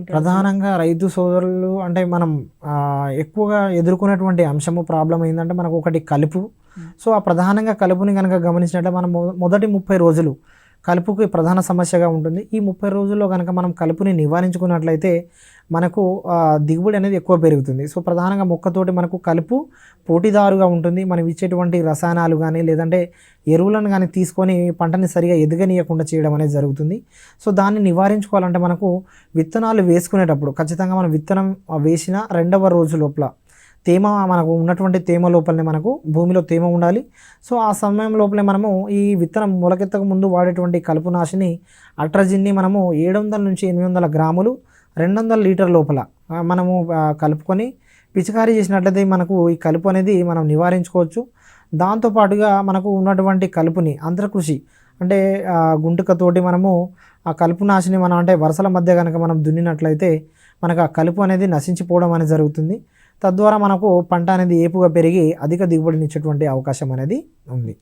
ఏంటి అసలు? ప్రధానంగా రైతు సోదరులు అంటే మనం ఎక్కువగా ఎదుర్కొనేటువంటి అంశము ప్రాబ్లం ఏంటంటే మనకు ఒకటి కలుపు. హ్మ్. సో, ఆ ప్రధానంగా కలుపుని గనక గమనించినట్లయితే మనం మొదటి 30 రోజులు కలుపుకి ప్రధాన సమస్యగా ఉంటుంది. ఈ 30 రోజుల్లో గనక మనం కలుపుని నివారించుకున్నట్లయితే మనకు దిగుబడి అనేది ఎక్కువ పెరుగుతుంది. సో, ప్రధానంగా మొక్కతోటి మనకు కలుపు పోటీదారుగా ఉంటుంది. మనం ఇచ్చేటువంటి రసాయనాలు గానీ, లేదంటే ఎరువులను గానీ తీసుకొని పంటని సరిగా ఎదగనీయకుండా చేయడం అనేది జరుగుతుంది. సో, దాన్ని నివారించుకోవాలంటే మనకు విత్తనాలు వేసుకునేటప్పుడు ఖచ్చితంగా మనం విత్తనం వేసిన రెండవ రోజు లోపల తేమ మనకు ఉన్నటువంటి తేమ లోపలనే మనకు భూమిలో తేమ ఉండాలి. సో, ఆ సమయం లోపలే మనము ఈ విత్తనం మొలకెత్తక ముందు వాడేటువంటి కలుపునాశిని అట్రజిన్ని మనము 700-800 గ్రాములు 200 లీటర్ లోపల మనము కలుపుకొని పిచికారీ చేసినట్లయితే మనకు ఈ కలుపు అనేది మనం నివారించుకోవచ్చు. దాంతో పాటుగా మనకు ఉన్నటువంటి కలుపుని అంతరకృషి అంటే గుంటుకతోటి మనము ఆ కలుపునాశిని మనం అంటే వరుసల మధ్య గనక మనం దున్నినట్లయితే మనకు ఆ కలుపు అనేది నశించిపోవడం అనేది జరుగుతుంది. తద్వారా మనకు పంట అనేది ఏపుగా పెరిగి అధిక దిగుబడినిచ్చేటువంటి అవకాశం అనేది ఉంది.